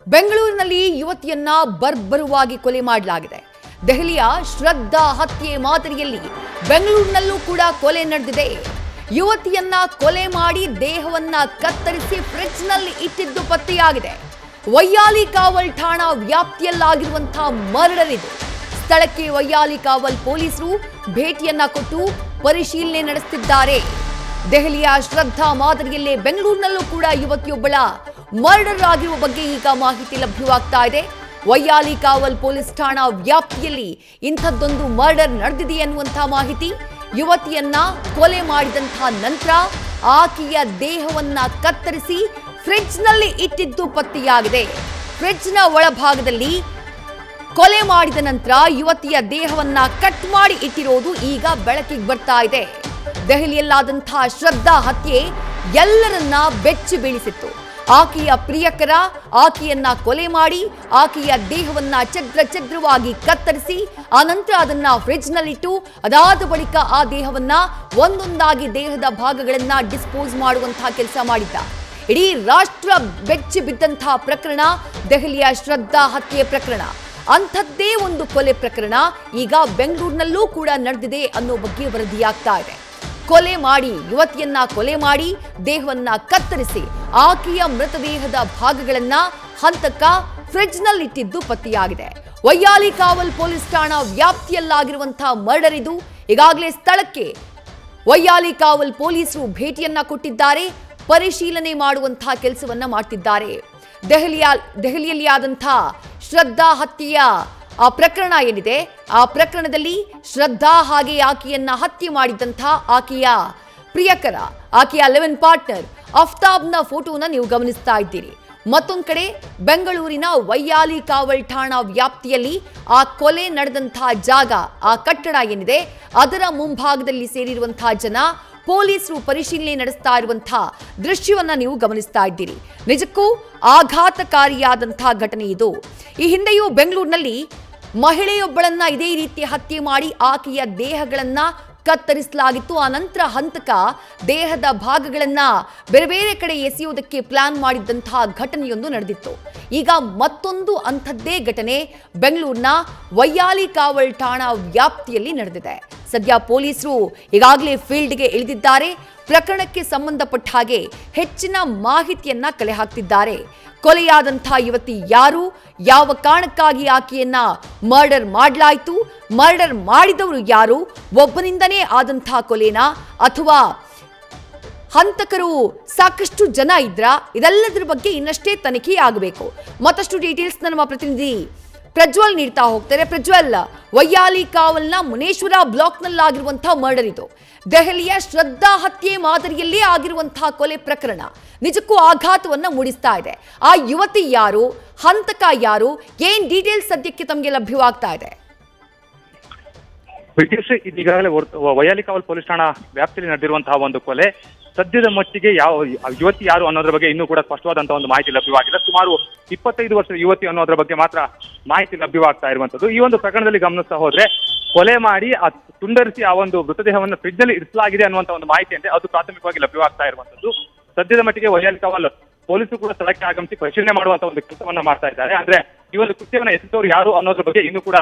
ಬೆಂಗಳೂರಿನಲ್ಲಿ ಯುವತಿಯನ್ನ ಬರ್ಬರವಾಗಿ ಕೊಲೆ ಮಾಡಲಾಗಿದೆ. ದೆಹಲಿಯ ಶ್ರದ್ಧಾ ಹತ್ಯೆ ಮಾದರಿಯಲ್ಲಿ ಬೆಂಗಳೂರಿನಲ್ಲೂ ಕೂಡ ಕೊಲೆ ನಡೆದಿದೆ. ಯುವತಿಯನ್ನ ಕೊಲೆ ಮಾಡಿ ದೇಹವನ್ನ ಕತ್ತರಿಸಿ ಫ್ರಿಡ್ಜ್ನಲ್ಲಿ ಇಟ್ಟಿದ್ದು ಪತ್ತೆಯಾಗಿದೆ. ವೈಯಾಲಿ ಕಾವಲ್ ಠಾಣಾ ವ್ಯಾಪ್ತಿಯಲ್ಲಾಗಿರುವಂತಹ ಮರ್ಡರ್ ಇದು. ಸ್ಥಳಕ್ಕೆ ವೈಯಾಲಿ ಕಾವಲ್ ಪೊಲೀಸರು ಭೇಟಿಯನ್ನ ಕೊಟ್ಟು ಪರಿಶೀಲನೆ ನಡೆಸುತ್ತಿದ್ದಾರೆ. ದೆಹಲಿಯ ಶ್ರದ್ಧಾ ಮಾದರಿಯಲ್ಲೇ ಬೆಂಗಳೂರಿನಲ್ಲೂ ಕೂಡ ಯುವತಿಯೊಬ್ಬಳ ಮರ್ಡರ್ ಆಗಿರುವ ಬಗ್ಗೆ ಈಗ ಮಾಹಿತಿ ಲಭ್ಯವಾಗ್ತಾ ಇದೆ. ವೈಯಾಲಿ ಕಾವಲ್ ಪೊಲೀಸ್ ಠಾಣಾ ವ್ಯಾಪ್ತಿಯಲ್ಲಿ ಇಂಥದ್ದೊಂದು ಮರ್ಡರ್ ನಡೆದಿದೆ ಅನ್ನುವಂತಹ ಮಾಹಿತಿ. ಯುವತಿಯನ್ನ ಕೊಲೆ ಮಾಡಿದಂತಹ ನಂತರ ಆಕೆಯ ದೇಹವನ್ನ ಕತ್ತರಿಸಿ ಫ್ರಿಡ್ಜ್ನಲ್ಲಿ ಇಟ್ಟಿದ್ದು ಪತ್ತೆಯಾಗಿದೆ. ಫ್ರಿಡ್ಜ್ನ ಒಳಭಾಗದಲ್ಲಿ ಕೊಲೆ ಮಾಡಿದ ನಂತರ ಯುವತಿಯ ದೇಹವನ್ನ ಕಟ್ ಮಾಡಿ ಇಟ್ಟಿರೋದು ಈಗ ಬೆಳಕಿಗೆ ಬರ್ತಾ ಇದೆ. ದೆಹಲಿಯಲ್ಲಾದಂತಹ ಶ್ರದ್ಧಾ ಹತ್ಯೆ ಎಲ್ಲರನ್ನ ಬೆಚ್ಚಿ ಬೀಳಿಸಿತ್ತು. ಆಕೆಯ ಪ್ರಿಯಕರ ಆಕೆಯನ್ನ ಕೊಲೆ ಮಾಡಿ ಆಕೆಯ ದೇಹವನ್ನ ಛದ್ರವಾಗಿ ಕತ್ತರಿಸಿ ಆನಂತರ ಅದನ್ನ ಫ್ರಿಡ್ಜ್ನಲ್ಲಿಟ್ಟು ಅದಾದ ಬಳಿಕ ಆ ದೇಹವನ್ನ ಒಂದೊಂದಾಗಿ ದೇಹದ ಭಾಗಗಳನ್ನ ಡಿಸ್ಪೋಸ್ ಮಾಡುವಂತಹ ಕೆಲಸ ಮಾಡಿದ್ದ. ಇಡೀ ರಾಷ್ಟ್ರ ಬೆಚ್ಚಿ ಬಿದ್ದಂತಹ ಪ್ರಕರಣ ದೆಹಲಿಯ ಶ್ರದ್ಧಾ ಹತ್ಯೆ ಪ್ರಕರಣ. ಅಂಥದ್ದೇ ಒಂದು ಕೊಲೆ ಪ್ರಕರಣ ಈಗ ಬೆಂಗಳೂರಿನಲ್ಲೂ ಕೂಡ ನಡೆದಿದೆ ಅನ್ನೋ ಬಗ್ಗೆ ವರದಿಯಾಗ್ತಾ ಇದೆ. ಕೊಲೆ ಮಾಡಿ ಯುವತಿಯನ್ನ ಕೊಲೆ ಮಾಡಿ ದೇಹವನ್ನ ಕತ್ತರಿಸಿ ಆಕೆಯ ಮೃತದೇಹದ ಭಾಗಗಳನ್ನ ಹಂತಕ ಫ್ರಿಡ್ಜ್ನಲ್ಲಿಟ್ಟಿದ್ದು ಪತ್ತೆಯಾಗಿದೆ. ವೈಯಾಲಿ ಕಾವಲ್ ಪೊಲೀಸ್ ಠಾಣಾ ವ್ಯಾಪ್ತಿಯಲ್ಲಾಗಿರುವಂತಹ ಮರ್ಡರ್ ಇದು. ಈಗಾಗಲೇ ಸ್ಥಳಕ್ಕೆ ವೈಯಾಲಿ ಕಾವಲ್ ಪೊಲೀಸರು ಭೇಟಿಯನ್ನ ಕೊಟ್ಟಿದ್ದಾರೆ. ಪರಿಶೀಲನೆ ಮಾಡುವಂತಹ ಕೆಲಸವನ್ನ ಮಾಡ್ತಿದ್ದಾರೆ. ದೆಹಲಿಯಲ್ಲಿ ಆದಂತಹ ಶ್ರದ್ಧಾ ಹತ್ಯೆಯ ಆ ಪ್ರಕರಣ ಏನಿದೆ, ಆ ಪ್ರಕರಣದಲ್ಲಿ ಶ್ರದ್ಧಾ ಹಾಗೆ ಆಕೆಯನ್ನ ಹತ್ಯೆ ಮಾಡಿದಂತಹ ಆಕೆಯ ಪ್ರಿಯಕರ ಆಕೆಯ 11 ಪಾರ್ಟ್ನರ್ ಅಫ್ತಾಬ್ನ ಫೋಟೋನ ನೀವು ಗಮನಿಸ್ತಾ ಇದ್ದೀರಿ. ಮತ್ತೊಂದು ಕಡೆ ಬೆಂಗಳೂರಿನ ವೈಯಾಲಿ ಕಾವಲ್ ಠಾಣಾ ವ್ಯಾಪ್ತಿಯಲ್ಲಿ ಆ ಕೊಲೆ ನಡೆದಂತಹ ಜಾಗ, ಆ ಕಟ್ಟಡ ಏನಿದೆ ಅದರ ಮುಂಭಾಗದಲ್ಲಿ ಸೇರಿರುವಂತಹ ಜನ ಪೊಲೀಸರು ಪರಿಶೀಲನೆ ನಡೆಸ್ತಾ ಇರುವಂತಹ ದೃಶ್ಯವನ್ನ ನೀವು ಗಮನಿಸ್ತಾ ಇದ್ದೀರಿ. ನಿಜಕ್ಕೂ ಆಘಾತಕಾರಿಯಾದಂತಹ ಘಟನೆ ಇದು. ಈ ಹಿಂದೆಯೂ ಬೆಂಗಳೂರಿನಲ್ಲಿ ಮಹಿಳೆಯೊಬ್ಬಳನ್ನ ಇದೇ ರೀತಿ ಹತ್ಯೆ ಮಾಡಿ ಆಕೆಯ ದೇಹಗಳನ್ನ ಕತ್ತರಿಸಲಾಗಿತ್ತು. ಆ ನಂತರ ಹಂತಕ ದೇಹದ ಭಾಗಗಳನ್ನ ಬೇರೆ ಬೇರೆ ಕಡೆ ಎಸೆಯುವುದಕ್ಕೆ ಪ್ಲಾನ್ ಮಾಡಿದ್ದಂತಹ ಘಟನೆಯೊಂದು ನಡೆದಿತ್ತು. ಈಗ ಮತ್ತೊಂದು ಅಂಥದ್ದೇ ಘಟನೆ ಬೆಂಗಳೂರಿನ ವೈಯಾಲಿ ಕಾವಲ್ ಠಾಣಾ ವ್ಯಾಪ್ತಿಯಲ್ಲಿ ನಡೆದಿದೆ. ಸದ್ಯ ಪೊಲೀಸರು ಈಗಾಗಲೇ ಫೀಲ್ಡ್ಗೆ ಇಳಿದಿದ್ದಾರೆ. ಪ್ರಕರಣಕ್ಕೆ ಸಂಬಂಧಪಟ್ಟ ಹಾಗೆ ಹೆಚ್ಚಿನ ಮಾಹಿತಿಯನ್ನ ಕಲೆ ಹಾಕ್ತಿದ್ದಾರೆ. ಕೊಲೆಯಾದಂತಹ ಯುವತಿ ಯಾರು, ಯಾವ ಕಾರಣಕ್ಕಾಗಿ ಆಕೆಯನ್ನ ಮರ್ಡರ್ ಮಾಡಲಾಯಿತು, ಮರ್ಡರ್ ಮಾಡಿದವರು ಯಾರು, ಒಬ್ಬನಿಂದನೇ ಆದಂತಹ ಕೊಲೆನಾ ಅಥವಾ ಹಂತಕರು ಸಾಕಷ್ಟು ಜನ ಇದ್ರ, ಇದೆಲ್ಲದರ ಬಗ್ಗೆ ಇನ್ನಷ್ಟೇ ತನಿಖೆ ಆಗಬೇಕು. ಮತ್ತಷ್ಟು ಡೀಟೇಲ್ಸ್ ನಮ್ಮ ಪ್ರತಿನಿಧಿ ಪ್ರಜ್ವಲ್ ನೀಡ್ತಾ ಹೋಗ್ತಾರೆ. ಪ್ರಜ್ವಲ್, ವೈಯಾಲಿ ಕಾವಲ್ನ ಮುನೇಶ್ವರ ಬ್ಲಾಕ್ನಲ್ಲಾಗಿರುವಂತಹ ಮರ್ಡರ್ ಇದು. ದೆಹಲಿಯ ಶ್ರದ್ಧಾ ಹತ್ಯೆ ಮಾದರಿಯಲ್ಲೇ ಆಗಿರುವಂತಹ ಕೊಲೆ ಪ್ರಕರಣ ನಿಜಕ್ಕೂ ಆಘಾತವನ್ನ ಮೂಡಿಸ್ತಾ ಇದೆ. ಆ ಯುವತಿ ಯಾರು, ಹಂತಕ ಯಾರು, ಏನ್ ಡೀಟೇಲ್ಸ್ ಸದ್ಯಕ್ಕೆ ತಮಗೆ ಲಭ್ಯವಾಗ್ತಾ ಇದೆ? ಈಗಾಗಲೇ ವೈಯಾಲಿ ಕಾವಲ್ ಪೊಲೀಸ್ ಠಾಣಾ ವ್ಯಾಪ್ತಿಯಲ್ಲಿ ನಡೆದಿರುವಂತಹ ಒಂದು ಕೊಲೆ ಸದ್ಯದ ಮಟ್ಟಿಗೆ ಯಾವ ಯುವತಿ ಯಾರು ಅನ್ನೋದ್ರ ಬಗ್ಗೆ ಇನ್ನೂ ಕೂಡ ಸ್ಪಷ್ಟವಾದಂತಹ ಒಂದು ಮಾಹಿತಿ ಲಭ್ಯವಾಗಿಲ್ಲ. ಸುಮಾರು 25 ವರ್ಷದ ಯುವತಿ ಅನ್ನೋದ್ರ ಬಗ್ಗೆ ಮಾತ್ರ ಮಾಹಿತಿ ಲಭ್ಯವಾಗ್ತಾ ಇರುವಂತದ್ದು. ಈ ಒಂದು ಪ್ರಕರಣದಲ್ಲಿ ಗಮನಿಸ್ತಾ ಹೋದ್ರೆ ಕೊಲೆ ಮಾಡಿ ತುಂಡರಿಸಿ ಆ ಒಂದು ಮೃತದೇಹವನ್ನು ಫ್ರಿಡ್ಜ್ ನಲ್ಲಿ ಇರಿಸಲಾಗಿದೆ ಅನ್ನುವಂತ ಒಂದು ಮಾಹಿತಿ ಅಂದ್ರೆ ಅದು ಪ್ರಾಥಮಿಕವಾಗಿ ಲಭ್ಯವಾಗ್ತಾ ಇರುವಂತದ್ದು. ಸದ್ಯದ ಮಟ್ಟಿಗೆ ವೈಯಾಲಿ ಕಾವಲ್ ಪೊಲೀಸರು ಕೂಡ ಸ್ಥಳಕ್ಕೆ ಆಗಮಿಸಿ ಪರಿಶೀಲನೆ ಮಾಡುವಂತ ಒಂದು ಕೆಲಸವನ್ನ ಮಾಡ್ತಾ ಇದ್ದಾರೆ. ಅಂದ್ರೆ ಈ ಒಂದು ಕೃತ್ಯವನ್ನ ಎಸೆದವರು ಯಾರು ಅನ್ನೋದ್ರ ಬಗ್ಗೆ ಇನ್ನೂ ಕೂಡ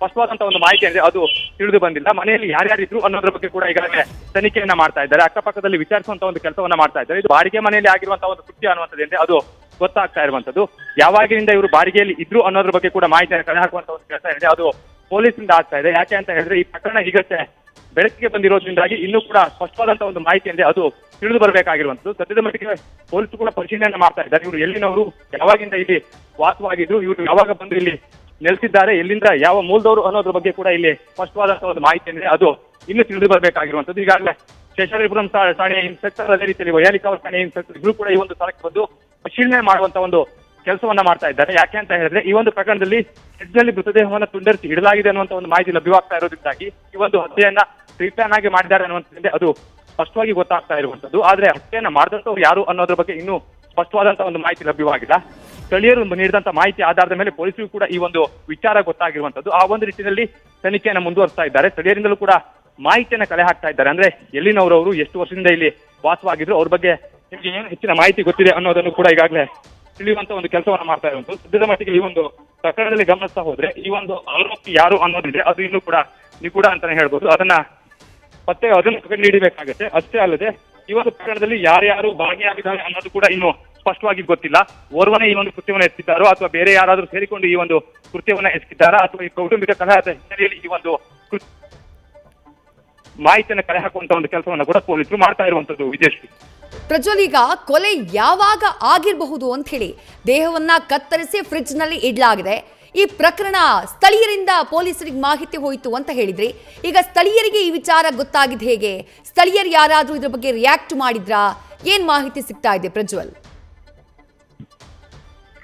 ಸ್ಪಷ್ಟವಾದಂತಹ ಒಂದು ಮಾಹಿತಿ ಅಂದ್ರೆ ಅದು ತಿಳಿದು ಬಂದಿಲ್ಲ. ಮನೆಯಲ್ಲಿ ಯಾರ್ಯಾರಿದ್ರು ಅನ್ನೋದ್ರ ಬಗ್ಗೆ ಕೂಡ ಈಗಾಗಲೇ ತನಿಖೆಯನ್ನ ಮಾಡ್ತಾ ಇದ್ದಾರೆ. ಅಕ್ಕಪಕ್ಕದಲ್ಲಿ ವಿಚಾರಿಸುವಂತ ಒಂದು ಕೆಲಸವನ್ನ ಮಾಡ್ತಾ ಇದ್ದಾರೆ. ಇದು ಬಾಡಿಗೆ ಮನೆಯಲ್ಲಿ ಆಗಿರುವಂತಹ ಒಂದು ಕೃತ್ಯ ಅನ್ನುವಂಥದ್ದು ಅಂದ್ರೆ ಅದು ಗೊತ್ತಾಗ್ತಾ ಇರುವಂತದ್ದು. ಯಾವಾಗಿನಿಂದ ಇವರು ಬಾಡಿಗೆಯಲ್ಲಿ ಇದ್ರು ಅನ್ನೋದ್ರ ಬಗ್ಗೆ ಕೂಡ ಮಾಹಿತಿಯನ್ನು ಕಲೆ ಹಾಕುವಂತ ಒಂದು ಕೆಲಸ ಇದೆ, ಅದು ಪೊಲೀಸರಿಂದ ಆಗ್ತಾ ಇದೆ. ಯಾಕೆ ಅಂತ ಹೇಳಿದ್ರೆ ಈ ಪ್ರಕರಣ ಈಗಷ್ಟೇ ಬೆಳಕಿಗೆ ಬಂದಿರೋದ್ರಿಂದಾಗಿ ಇನ್ನೂ ಕೂಡ ಸ್ಪಷ್ಟವಾದಂತಹ ಒಂದು ಮಾಹಿತಿ ಅಂದ್ರೆ ಅದು ತಿಳಿದು ಬರಬೇಕಾಗಿರುವಂತದ್ದು. ಸದ್ಯದ ಮಟ್ಟಿಗೆ ಪೊಲೀಸರು ಕೂಡ ಪರಿಶೀಲನೆ ಮಾಡ್ತಾ ಇದ್ದಾರೆ. ಇವರು ಎಲ್ಲಿನವರು, ಯಾವಾಗಿಂದ ಇಲ್ಲಿ ವಾಸವಾಗಿದ್ರು, ಇವರು ಯಾವಾಗ ಬಂದು ಇಲ್ಲಿ ನೆಲೆಸಿದ್ದಾರೆ, ಎಲ್ಲಿಂದ ಯಾವ ಮೂಲದವರು ಅನ್ನೋದ್ರ ಬಗ್ಗೆ ಕೂಡ ಇಲ್ಲಿ ಸ್ಪಷ್ಟವಾದಂತಹ ಒಂದು ಮಾಹಿತಿ ಅಂದ್ರೆ ಅದು ಇನ್ನೂ ತಿಳಿದು ಬರಬೇಕಾಗಿರುವಂತದ್ದು. ಈಗಾಗಲೇ ಶೇಷಾದ್ರಿಪುರಂ ಠಾಣೆಯ ಇನ್ಸ್ಪೆಕ್ಟರ್, ಅದೇ ರೀತಿಯಲ್ಲಿ ವೈಯಾಲಿ ಕಾವಲ್ ಠಾಣೆಯ ಇನ್ಸ್ಪೆಕ್ಟರ್ ಇಬ್ರು ಕೂಡ ಈ ಒಂದು ಸ್ಥಳಕ್ಕೆ ಬಂದು ಪರಿಶೀಲನೆ ಮಾಡುವಂತ ಒಂದು ಕೆಲಸವನ್ನ ಮಾಡ್ತಾ ಇದ್ದಾರೆ. ಯಾಕೆ ಅಂತ ಹೇಳಿದ್ರೆ ಈ ಒಂದು ಪ್ರಕರಣದಲ್ಲಿ ಫ್ರಿಡ್ಜ್ನಲ್ಲಿ ಮೃತದೇಹವನ್ನು ತುಂಡರಿಸಿ ಇಡಲಾಗಿದೆ ಅನ್ನುವಂತ ಒಂದು ಮಾಹಿತಿ ಲಭ್ಯವಾಗ್ತಾ ಇರೋದ್ರಿಂದಾಗಿ ಈ ಒಂದು ಹತ್ಯೆಯನ್ನ ಪ್ರೀಪ್ಲಾನ್ ಆಗಿ ಮಾಡಿದ್ದಾರೆ ಅನ್ನುವಂಥದ್ದೇ ಅದು ಸ್ಪಷ್ಟವಾಗಿ ಗೊತ್ತಾಗ್ತಾ ಇರುವಂತದ್ದು. ಆದ್ರೆ ಹತ್ಯೆಯನ್ನ ಮಾಡಿದಂತವ್ರು ಯಾರು ಅನ್ನೋದ್ರ ಬಗ್ಗೆ ಇನ್ನೂ ಸ್ಪಷ್ಟವಾದಂತಹ ಒಂದು ಮಾಹಿತಿ ಲಭ್ಯವಾಗಿಲ್ಲ. ಸ್ಥಳೀಯರು ನೀಡಿದಂತ ಮಾಹಿತಿ ಆಧಾರದ ಮೇಲೆ ಪೊಲೀಸರು ಕೂಡ ಈ ಒಂದು ವಿಚಾರ ಗೊತ್ತಾಗಿರುವಂತದ್ದು. ಆ ಒಂದು ನಿಟ್ಟಿನಲ್ಲಿ ತನಿಖೆಯನ್ನು ಮುಂದುವರಿಸ್ತಾ ಇದ್ದಾರೆ. ಸ್ಥಳೀಯರಿಂದಲೂ ಕೂಡ ಮಾಹಿತಿಯನ್ನ ಕಲೆ ಹಾಕ್ತಾ ಇದ್ದಾರೆ. ಅಂದ್ರೆ ಎಲ್ಲಿನವರವರು, ಎಷ್ಟು ವರ್ಷದಿಂದ ಇಲ್ಲಿ ವಾಸವಾಗಿದ್ರು, ಅವ್ರ ಬಗ್ಗೆ ನಿಮ್ಗೆ ಏನು ಹೆಚ್ಚಿನ ಮಾಹಿತಿ ಗೊತ್ತಿದೆ ಅನ್ನೋದನ್ನು ಕೂಡ ಈಗಾಗಲೇ ತಿಳಿಯುವಂತ ಒಂದು ಕೆಲಸವನ್ನ ಮಾಡ್ತಾ ಇರುವಂತದ್ದು. ಸದ್ಯದ ಮಟ್ಟಿಗೆ ಈ ಒಂದು ಪ್ರಕರಣದಲ್ಲಿ ಗಮನಿಸ್ತಾ ಹೋದ್ರೆ ಈ ಒಂದು ಆರೋಪಿ ಯಾರು ಅನ್ನೋದಿದೆ ಅದು ಇನ್ನೂ ಕೂಡ ನಿಗೂಢ ಅಂತಾನೆ ಹೇಳ್ಬೋದು. ಅದನ್ನ ನೀಡಬೇಕಾಗುತ್ತೆ. ಅಷ್ಟೇ ಅಲ್ಲದೆ ಈ ಒಂದು ಪ್ರಕರಣದಲ್ಲಿ ಯಾರ್ಯಾರು ಭಾಗಿಯಾಗಿದ್ದಾರೆ ಅನ್ನೋದು ಕೂಡ ಇನ್ನು ಸ್ಪಷ್ಟವಾಗಿ ಗೊತ್ತಿಲ್ಲ. ಓರ್ವನೇ ಈ ಒಂದು ಕೃತ್ಯವನ್ನು ಎಸಗಿದ್ದಾರೋ ಅಥವಾ ಬೇರೆ ಯಾರಾದ್ರೂ ಸೇರಿಕೊಂಡು ಈ ಒಂದು ಕೃತ್ಯವನ್ನ ಎಸಗಿದ್ದಾರಾ ಅಥವಾ ಈ ಕೌಟುಂಬಿಕ ಕಲಹದ ಹಿನ್ನೆಲೆಯಲ್ಲಿ ಈ ಒಂದು ಮಾಹಿತಿಯನ್ನು ಕಲೆ ಹಾಕುವಂತ ಒಂದು ಕೆಲಸವನ್ನ ಕೂಡ ಪೊಲೀಸರು ಮಾಡ್ತಾ ಇರುವಂತದ್ದು. ವಿಜಯಶ್ರೀ, ಪ್ರಜ್ವಲ್, ಈಗ ಕೊಲೆ ಯಾವಾಗ ಆಗಿರಬಹುದು ಅಂತ ಹೇಳಿ ದೇಹವನ್ನ ಕತ್ತರಿಸಿ ಫ್ರಿಡ್ಜ್ ನಲ್ಲಿ ಇಡಲಾಗಿದೆ. ಈ ಪ್ರಕರಣ ಸ್ಥಳೀಯರಿಂದ ಪೊಲೀಸರಿಗೆ ಮಾಹಿತಿ ಹೋಯಿತು ಅಂತ ಹೇಳಿದ್ರಿ. ಈಗ ಸ್ಥಳೀಯರಿಗೆ ಈ ವಿಚಾರ ಗೊತ್ತಾಗಿದ್ದು ಹೇಗೆ? ಸ್ಥಳೀಯರು ಯಾರಾದ್ರೂ ಇದ್ರ ಬಗ್ಗೆ ರಿಯಾಕ್ಟ್ ಮಾಡಿದ್ರಾ? ಏನ್ ಮಾಹಿತಿ ಸಿಗ್ತಾ ಇದೆ ಪ್ರಜ್ವಲ್?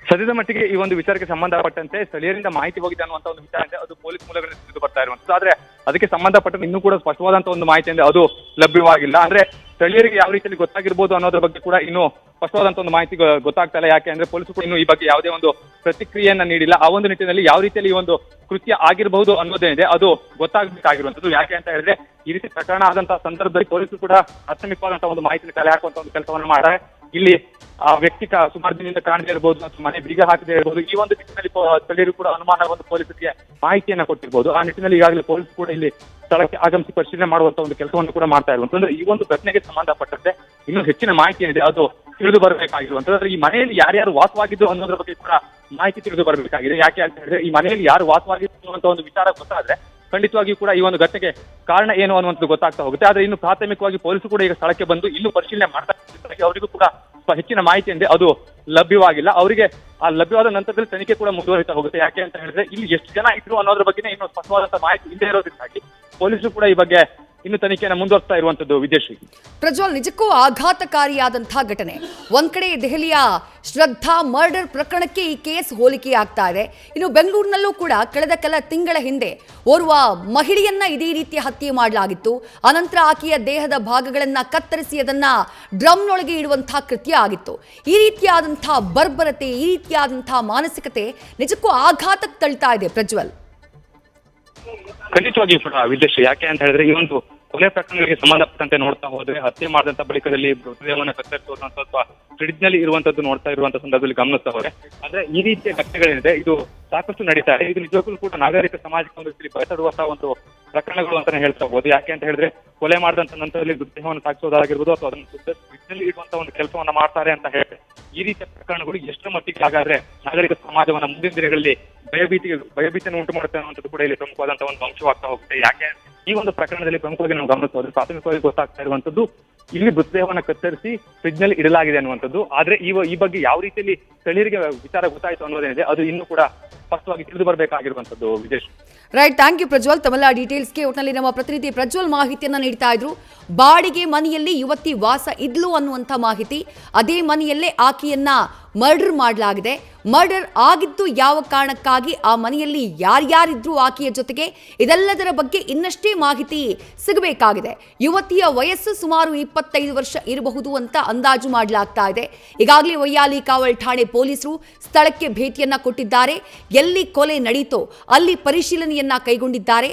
ಸದ್ಯದ ಮಟ್ಟಿಗೆ ಈ ಒಂದು ವಿಚಾರಕ್ಕೆ ಸಂಬಂಧಪಟ್ಟಂತೆ ಸ್ಥಳೀಯರಿಂದ ಮಾಹಿತಿ ಹೋಗಿದೆ ಅನ್ನುವಂತ ಒಂದು ವಿಚಾರ ಇದೆ, ಅದು ಪೊಲೀಸ್ ಮೂಲಗಳಿಂದ ತಿಳಿದು ಬರ್ತಾ ಇರುವಂತದ್ದು. ಆದ್ರೆ ಅದಕ್ಕೆ ಸಂಬಂಧಪಟ್ಟಂತೆ ಇನ್ನೂ ಕೂಡ ಸ್ಪಷ್ಟವಾದಂತಹ ಒಂದು ಮಾಹಿತಿ ಅಂದ್ರೆ ಅದು ಲಭ್ಯವಾಗಿಲ್ಲ. ಅಂದ್ರೆ ಸ್ಥಳೀಯರಿಗೆ ಯಾವ ರೀತಿಯಲ್ಲಿ ಗೊತ್ತಾಗಿರ್ಬೋದು ಅನ್ನೋದ್ರ ಬಗ್ಗೆ ಕೂಡ ಇನ್ನೂ ಸ್ಪಷ್ಟವಾದಂತಹ ಒಂದು ಮಾಹಿತಿ ಗೊತ್ತಾಗ್ತಾ ಇಲ್ಲ. ಯಾಕೆ ಅಂದ್ರೆ ಪೊಲೀಸರು ಕೂಡ ಇನ್ನು ಈ ಬಗ್ಗೆ ಯಾವುದೇ ಒಂದು ಪ್ರತಿಕ್ರಿಯೆಯನ್ನ ನೀಡಿಲ್ಲ. ಆ ಒಂದು ನಿಟ್ಟಿನಲ್ಲಿ ಯಾವ ರೀತಿಯಲ್ಲಿ ಈ ಒಂದು ಕೃತ್ಯ ಆಗಿರಬಹುದು ಅನ್ನೋದೇನಿದೆ ಅದು ಗೊತ್ತಾಗಬೇಕಾಗಿರುವಂತದ್ದು. ಯಾಕೆ ಅಂತ ಹೇಳಿದ್ರೆ ಈ ರೀತಿ ಪ್ರಕರಣ ಆದಂತಹ ಸಂದರ್ಭದಲ್ಲಿ ಪೊಲೀಸರು ಕೂಡ ಪ್ರಾಥಮಿಕವಾದಂತಹ ಒಂದು ಮಾಹಿತಿ ಕಲೆ ಹಾಕುವಂತ ಒಂದು ಕೆಲಸವನ್ನು ಮಾಡ್ತಾರೆ. ಇಲ್ಲಿ ಆ ವ್ಯಕ್ತಿ ಸುಮಾರು ದಿನದಿಂದ ಕಾಣದೇ ಇರಬಹುದು ಅಥವಾ ಮನೆ ಬೀಗ ಹಾಕದೇ ಇರಬಹುದು. ಈ ಒಂದು ನಿಟ್ಟಿನಲ್ಲಿ ಸ್ಥಳೀಯರು ಕೂಡ ಅನುಮಾನ ಒಂದು ಪೊಲೀಸರಿಗೆ ಮಾಹಿತಿಯನ್ನ ಕೊಟ್ಟಿರಬಹುದು. ಆ ನಿಟ್ಟಿನಲ್ಲಿ ಈಗಾಗಲೇ ಪೊಲೀಸ್ ಕೂಡ ಇಲ್ಲಿ ಸ್ಥಳಕ್ಕೆ ಆಗಮಿಸಿ ಪರಿಶೀಲನೆ ಮಾಡುವಂತ ಒಂದು ಕೆಲಸವನ್ನು ಕೂಡ ಮಾಡ್ತಾ ಇರುವಂತಂದ್ರೆ ಈ ಒಂದು ಘಟನೆಗೆ ಸಂಬಂಧಪಟ್ಟಂತೆ ಇನ್ನೂ ಹೆಚ್ಚಿನ ಮಾಹಿತಿ ಏನಿದೆ ಅದು ತಿಳಿದು ಬರಬೇಕಾಗಿರುವಂತಂದ್ರೆ ಈ ಮನೆಯಲ್ಲಿ ಯಾರ್ಯಾರು ವಾಸವಾಗಿದ್ದು ಅನ್ನೋದ್ರ ಬಗ್ಗೆ ಕೂಡ ಮಾಹಿತಿ ತಿಳಿದು ಬರಬೇಕಾಗಿದೆ. ಯಾಕೆ ಅಂತ ಹೇಳಿದ್ರೆ ಈ ಮನೆಯಲ್ಲಿ ಯಾರು ವಾಸವಾಗಿದ್ದು ಅಂತ ಒಂದು ವಿಚಾರ ಗೊತ್ತಾದ್ರೆ ಖಂಡಿತವಾಗಿಯೂ ಕೂಡ ಈ ಒಂದು ಘಟನೆಗೆ ಕಾರಣ ಏನು ಅನ್ನುವಂಥದ್ದು ಗೊತ್ತಾಗ್ತಾ ಹೋಗುತ್ತೆ. ಆದ್ರೆ ಇನ್ನು ಪ್ರಾಥಮಿಕವಾಗಿ ಪೊಲೀಸರು ಕೂಡ ಈಗ ಸ್ಥಳಕ್ಕೆ ಬಂದು ಇನ್ನೂ ಪರಿಶೀಲನೆ ಮಾಡ್ತಾ ಇದ್ದಾರೆ. ಅವರಿಗೂ ಕೂಡ ಹೆಚ್ಚಿನ ಮಾಹಿತಿ ಅಂದ್ರೆ ಅದು ಲಭ್ಯವಾಗಿಲ್ಲ. ಅವರಿಗೆ ಆ ಲಭ್ಯವಾದ ನಂತರದಲ್ಲಿ ತನಿಖೆ ಕೂಡ ಮುಂದುವರಿತಾ ಹೋಗುತ್ತೆ. ಯಾಕೆ ಅಂತ ಹೇಳಿದ್ರೆ ಇಲ್ಲಿ ಎಷ್ಟು ಜನ ಇದ್ರು ಅನ್ನೋದ್ರ ಬಗ್ಗೆ ಇನ್ನೂ ಸ್ಪಷ್ಟವಾದಂತಹ ಮಾಹಿತಿ ಇಲ್ಲದೆ ಇರೋದ್ರಿಂದಾಗಿ ಪೊಲೀಸರು ಕೂಡ ಈ ಬಗ್ಗೆ ಇನ್ನು ತನಿಖೆಯನ್ನು ಮುಂದುವರಿಸ್ತಾ ಇರುವಂತದ್ದು. ವಿದೇಶಿ ಪ್ರಜ್ವಲ್, ನಿಜಕ್ಕೂ ಆಘಾತಕಾರಿಯಾದಂತಹ ಘಟನೆ. ಒಂದ್ ಕಡೆ ದೆಹಲಿಯ ಶ್ರದ್ಧಾ ಮರ್ಡರ್ ಪ್ರಕರಣಕ್ಕೆ ಈ ಕೇಸ್ ಹೋಲಿಕೆ ಆಗ್ತಾ ಇದೆ. ಇನ್ನು ಬೆಂಗಳೂರಿನಲ್ಲೂ ಕೂಡ ಕಳೆದ ಕೆಲ ತಿಂಗಳ ಹಿಂದೆ ಓರ್ವ ಮಹಿಳೆಯನ್ನ ಇದೇ ರೀತಿಯ ಹತ್ಯೆ ಮಾಡಲಾಗಿತ್ತು. ಅನಂತರ ಆಕೆಯ ದೇಹದ ಭಾಗಗಳನ್ನ ಕತ್ತರಿಸಿ ಅದನ್ನ ಡ್ರಮ್ನೊಳಗೆ ಇಡುವಂತಹ ಕೃತ್ಯ ಆಗಿತ್ತು. ಈ ರೀತಿಯಾದಂತಹ ಬರ್ಬರತೆ, ಈ ರೀತಿಯಾದಂತಹ ಮಾನಸಿಕತೆ ನಿಜಕ್ಕೂ ಆಘಾತಕ್ಕೆ ತಳ್ತಾ ಇದೆ ಪ್ರಜ್ವಲ್. ಖಂಡಿತವಾಗಿಯೂ ಕೂಡ ವಿದೇಶಿ. ಯಾಕೆ ಅಂತ ಹೇಳಿದ್ರೆ ಈ ಒಂದು ಕೊಲೆ ಪ್ರಕರಣಗಳಿಗೆ ಸಂಬಂಧಪಟ್ಟಂತೆ ನೋಡ್ತಾ ಹೋದ್ರೆ ಹತ್ಯೆ ಮಾಡಿದಂತ ಬಳಿಕದಲ್ಲಿ ಮೃತದೇಹವನ್ನು ಕತ್ತರಿಸುವಂತ ಸ್ವಲ್ಪ ಫ್ರಿಡ್ಜ್ ನಲ್ಲಿ ಇರುವಂತದ್ದು ನೋಡ್ತಾ ಇರುವಂತ ಸಂದರ್ಭದಲ್ಲಿ ಗಮನಿಸ್ತಾ ಹೋದ್ರೆ ಆದ್ರೆ ಈ ರೀತಿಯ ಘಟನೆಗಳಿದೆ ಇದು ಸಾಕಷ್ಟು ನಡೀತಾ ಇದೆ. ಇದು ನಿಜವಾಗ್ಲೂ ಕೂಡ ನಾಗರಿಕ ಸಮಾಜಕ್ಕೆ ಒಂದು ರೀತಿ ಭಯಪಡುವಂತಹ ಒಂದು ಪ್ರಕರಣಗಳು ಅಂತಾನೆ ಹೇಳ್ತಾ ಹೋಗ್ಬೋದು. ಯಾಕೆ ಅಂತ ಹೇಳಿದ್ರೆ ಕೊಲೆ ಮಾಡಿದಂತ ನಂತರದಲ್ಲಿ ಮೃತದೇಹವನ್ನು ಸಾಗಿಸೋದಾಗಿರ್ಬೋದು ಅಥವಾ ಅದನ್ನು ಫ್ರಿಡ್ಜ್ ನಲ್ಲಿ ಇಡುವಂತ ಒಂದು ಕೆಲಸವನ್ನ ಮಾಡ್ತಾರೆ ಅಂತ ಹೇಳಿ ಈ ರೀತಿಯ ಪ್ರಕರಣಗಳು ಎಷ್ಟು ಮಟ್ಟಿಗೆ ಹಾಗಾದ್ರೆ ನಾಗರಿಕ ಸಮಾಜವನ್ನ ಮುಂದಿನ ದಿನಗಳಲ್ಲಿ ಭಯಭೀತಿಯನ್ನು ಉಂಟು ಮಾಡುತ್ತೆ ಅನ್ನುವಂಥದ್ದು ಕೂಡ ಇಲ್ಲಿ ಪ್ರಮುಖವಾದಂತಹ ಒಂದು ಅಂಶವಾಗ್ತಾ ಹೋಗುತ್ತೆ. ಯಾಕೆ ಈ ಒಂದು ಪ್ರಕರಣದಲ್ಲಿ ಪ್ರಮುಖವಾಗಿ ನಾವು ಗಮನಿಸೋದು ಪ್ರಾಥಮಿಕವಾಗಿ ಗೊತ್ತಾಗ್ತಾ ಇರುವಂತದ್ದು ಇಲ್ಲಿ ಮೃತದೇಹವನ್ನು ಕತ್ತರಿಸಿ ಫ್ರಿಡ್ಜ್ ನಲ್ಲಿ ಇಡಲಾಗಿದೆ ಅನ್ನುವಂಥದ್ದು. ಆದ್ರೆ ಈ ಬಗ್ಗೆ ಯಾವ ರೀತಿಯಲ್ಲಿ ಸ್ಥಳೀಯರಿಗೆ ವಿಚಾರ ಗೊತ್ತಾಯಿತು ಅನ್ನೋದೇನಿದೆ ಅದು ಇನ್ನೂ ಕೂಡ ಸ್ಪಷ್ಟವಾಗಿ ತಿಳಿದು ಬರಬೇಕಾಗಿರುವಂತದ್ದು. ವಿದೇಶ್, ರೈಟ್, ಥ್ಯಾಂಕ್ ಯು ಪ್ರಜ್ವಲ್. ತಮ್ಮೆಲ್ಲ ಡೀಟೇಲ್ಸ್ಗೆ ಒಟ್ಟಿನಲ್ಲಿ ನಮ್ಮ ಪ್ರತಿನಿಧಿ ಪ್ರಜ್ವಲ್ ಮಾಹಿತಿಯನ್ನ ನೀಡ್ತಾ ಇದ್ರು. ಬಾಡಿಗೆ ಮನೆಯಲ್ಲಿ ಯುವತಿ ವಾಸ ಇದ್ಲು ಅನ್ನುವಂಥ ಮಾಹಿತಿ. ಅದೇ ಮನೆಯಲ್ಲೇ ಆಕೆಯನ್ನ ಮರ್ಡರ್ ಮಾಡಲಾಗಿದೆ. ಮರ್ಡರ್ ಆಗಿದ್ದು ಯಾವ ಕಾರಣಕ್ಕಾಗಿ, ಆ ಮನೆಯಲ್ಲಿ ಯಾರ್ಯಾರಿದ್ರು ಆಕೆಯ ಜೊತೆಗೆ, ಇದೆಲ್ಲದರ ಬಗ್ಗೆ ಇನ್ನಷ್ಟೇ ಮಾಹಿತಿ ಸಿಗಬೇಕಾಗಿದೆ. ಯುವತಿಯ ವಯಸ್ಸು ಸುಮಾರು 25 ವರ್ಷ ಇರಬಹುದು ಅಂತ ಅಂದಾಜು ಮಾಡಲಾಗ್ತಾ ಇದೆ. ಈಗಾಗಲೇ ವೈಯಾಲಿ ಕಾವಲ್ ಠಾಣೆ ಪೊಲೀಸರು ಸ್ಥಳಕ್ಕೆ ಭೇಟಿಯನ್ನ ಕೊಟ್ಟಿದ್ದಾರೆ. ಎಲ್ಲಿ ಕೊಲೆ ನಡೀತೋ ಅಲ್ಲಿ ಪರಿಶೀಲನೆಯನ್ನ ಕೈಗೊಂಡಿದ್ದಾರೆ.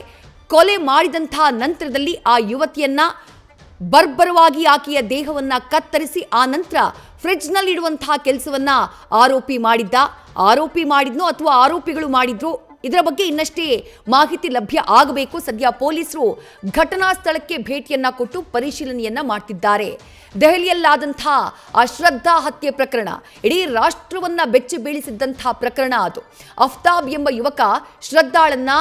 ಕೊಲೆ ಮಾಡಿದಂತಹ ನಂತರದಲ್ಲಿ ಆ ಯುವತಿಯನ್ನ ಬರ್ಬರವಾಗಿ ಆಕೆಯ ದೇಹವನ್ನ ಕತ್ತರಿಸಿ ಆ ನಂತರ ಫ್ರಿಡ್ಜ್ ನಲ್ಲಿ ಇಡುವಂತಹ ಕೆಲಸವನ್ನ ಆರೋಪಿ ಮಾಡಿದ್ನೋ ಅಥವಾ ಆರೋಪಿಗಳು ಮಾಡಿದ್ರು, ಇದರ ಬಗ್ಗೆ ಇನ್ನಷ್ಟೇ ಮಾಹಿತಿ ಲಭ್ಯ ಆಗಬೇಕು. ಸದ್ಯ ಪೊಲೀಸರು ಘಟನಾ ಸ್ಥಳಕ್ಕೆ ಭೇಟಿಯನ್ನ ಕೊಟ್ಟು ಪರಿಶೀಲನೆಯನ್ನ ಮಾಡ್ತಿದ್ದಾರೆ. ದೆಹಲಿಯಲ್ಲಾದಂತಹ ಆ ಶ್ರದ್ಧಾ ಹತ್ಯೆ ಪ್ರಕರಣ ಇಡೀ ರಾಷ್ಟ್ರವನ್ನ ಬೆಚ್ಚಿ ಬೀಳಿಸಿದ್ದಂತಹ ಪ್ರಕರಣ ಅದು. ಅಫ್ತಾಬ್ ಎಂಬ ಯುವಕ ಶ್ರದ್ಧಾಳನ್ನ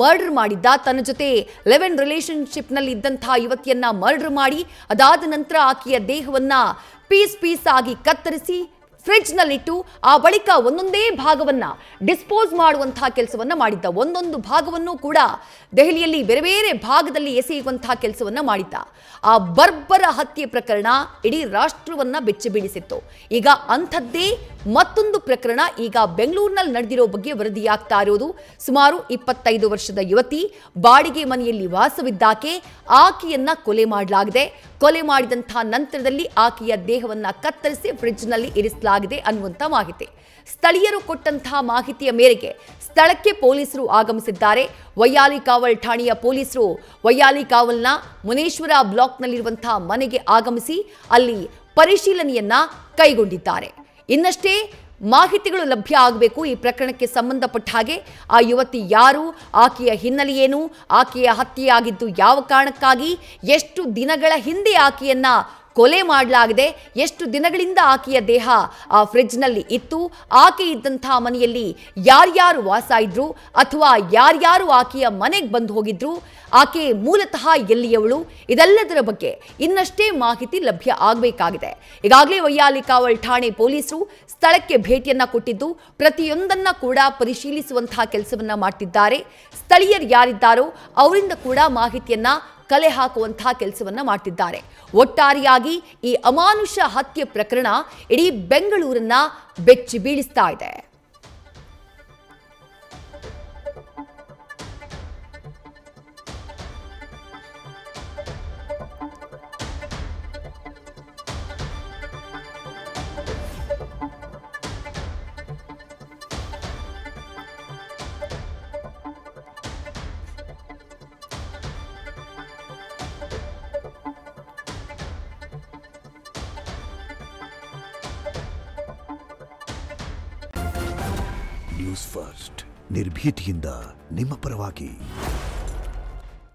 ಮರ್ಡರ್ ಮಾಡಿದ್ದ. ತನ್ನ ಜೊತೆ ಲಿವ್ ಇನ್ ರಿಲೇಶನ್ಶಿಪ್ ನಲ್ಲಿ ಇದ್ದಂತಹ ಯುವತಿಯನ್ನ ಮರ್ಡರ್ ಮಾಡಿ ಅದಾದ ನಂತರ ಆಕೆಯ ದೇಹವನ್ನ ಪೀಸ್ ಆಗಿ ಕತ್ತರಿಸಿ ಫ್ರಿಡ್ಜ್ ನಲ್ಲಿಟ್ಟು ಆ ಬಳಿಕ ಒಂದೊಂದೇ ಭಾಗವನ್ನ ಡಿಸ್ಪೋಸ್ ಮಾಡುವಂತಹ ಕೆಲಸವನ್ನ ಮಾಡಿದ್ದ. ಒಂದೊಂದು ಭಾಗವನ್ನು ಕೂಡ ದೆಹಲಿಯಲ್ಲಿ ಬೇರೆ ಬೇರೆ ಭಾಗದಲ್ಲಿ ಎಸೆಯುವಂತಹ ಕೆಲಸವನ್ನ ಮಾಡಿದ್ದ. ಆ ಬರ್ಬರ ಹತ್ಯೆ ಪ್ರಕರಣ ಇಡೀ ರಾಷ್ಟ್ರವನ್ನ ಬೆಚ್ಚಿ ಬೀಳಿಸಿತ್ತು. ಈಗ ಅಂಥದ್ದೇ ಮತ್ತೊಂದು ಪ್ರಕರಣ ಈಗ ಬೆಂಗಳೂರಿನಲ್ಲಿ ನಡೆದಿರೋ ಬಗ್ಗೆ ವರದಿಯಾಗ್ತಾ ಇರೋದು. ಸುಮಾರು 25 ವರ್ಷದ ಯುವತಿ ಬಾಡಿಗೆ ಮನೆಯಲ್ಲಿ ವಾಸವಿದ್ದಾಕೆ, ಆಕೆಯನ್ನ ಕೊಲೆ ಮಾಡಲಾಗಿದೆ. ಕೊಲೆ ಮಾಡಿದಂತಹ ನಂತರದಲ್ಲಿ ಆಕೆಯ ದೇಹವನ್ನ ಕತ್ತರಿಸಿ ಫ್ರಿಡ್ಜ್ ನಲ್ಲಿ ಇರಿಸಲಾಗಿದೆ ಅನ್ನುವಂಥ ಮಾಹಿತಿ. ಸ್ಥಳೀಯರು ಕೊಟ್ಟಂತಹ ಮಾಹಿತಿಯ ಮೇರೆಗೆ ಸ್ಥಳಕ್ಕೆ ಪೊಲೀಸರು ಆಗಮಿಸಿದ್ದಾರೆ. ವೈಯಾಲಿ ಕಾವಲ್ ಠಾಣೆಯ ಪೊಲೀಸರು ವೈಯಾಲಿ ಕಾವಲ್ನ ಮುನೇಶ್ವರ ಬ್ಲಾಕ್ನಲ್ಲಿರುವಂತಹ ಮನೆಗೆ ಆಗಮಿಸಿ ಅಲ್ಲಿ ಪರಿಶೀಲನೆಯನ್ನ ಕೈಗೊಂಡಿದ್ದಾರೆ. ಇನ್ನಷ್ಟೇ ಮಾಹಿತಿಗಳು ಲಭ್ಯ ಆಗಬೇಕು. ಈ ಪ್ರಕರಣಕ್ಕೆ ಸಂಬಂಧಪಟ್ಟ ಹಾಗೆ ಆ ಯುವತಿ ಯಾರು, ಆಕೆಯ ಹಿನ್ನೆಲೆ ಏನು, ಆಕೆಯ ಹತ್ಯೆಯಾಗಿದ್ದು ಯಾವ ಕಾರಣಕ್ಕಾಗಿ, ಎಷ್ಟು ದಿನಗಳ ಹಿಂದೆ ಆಕೆಯನ್ನ ಕೊಲೆ ಮಾಡಲಾಗಿದೆ, ಎಷ್ಟು ದಿನಗಳಿಂದ ಆಕೆಯ ದೇಹ ಆ ಫ್ರಿಡ್ಜ್ನಲ್ಲಿ ಇತ್ತು, ಆಕೆ ಇದ್ದಂತಹ ಮನೆಯಲ್ಲಿ ಯಾರ್ಯಾರು ವಾಸ ಇದ್ರು ಅಥವಾ ಯಾರ್ಯಾರು ಆಕೆಯ ಮನೆಗೆ ಬಂದು ಹೋಗಿದ್ರು, ಆಕೆ ಮೂಲತಃ ಎಲ್ಲಿಯವಳು, ಇದೆಲ್ಲದರ ಬಗ್ಗೆ ಇನ್ನಷ್ಟೇ ಮಾಹಿತಿ ಲಭ್ಯ ಆಗಬೇಕಾಗಿದೆ. ಈಗಾಗಲೇ ವೈಯಾಲಿಕಾವಲ್ ಠಾಣೆ ಪೊಲೀಸರು ಸ್ಥಳಕ್ಕೆ ಭೇಟಿಯನ್ನ ಕೊಟ್ಟಿದ್ದು ಪ್ರತಿಯೊಂದನ್ನ ಕೂಡ ಪರಿಶೀಲಿಸುವಂತಹ ಕೆಲಸವನ್ನ ಮಾಡ್ತಿದ್ದಾರೆ. ಸ್ಥಳೀಯರು ಯಾರಿದ್ದಾರೋ ಅವರಿಂದ ಕೂಡ ಮಾಹಿತಿಯನ್ನ ಕಲೆ ಹಾಕುವಂತಹ ಕೆಲಸವನ್ನ ಮಾಡ್ತಿದ್ದಾರೆ. ಒಟ್ಟಾರೆಯಾಗಿ ಈ ಅಮಾನುಷ ಹತ್ಯೆ ಪ್ರಕರಣ ಇಡೀ ಬೆಂಗಳೂರನ್ನ ಬೆಚ್ಚಿ ಬೀಳಿಸ್ತಾ ಇದೆ. ನ್ಯೂಸ್ ಫಸ್ಟ್ ನಿರ್ಭೀತಿಯಿಂದ ನಿಮ್ಮ ಪರವಾಗಿ.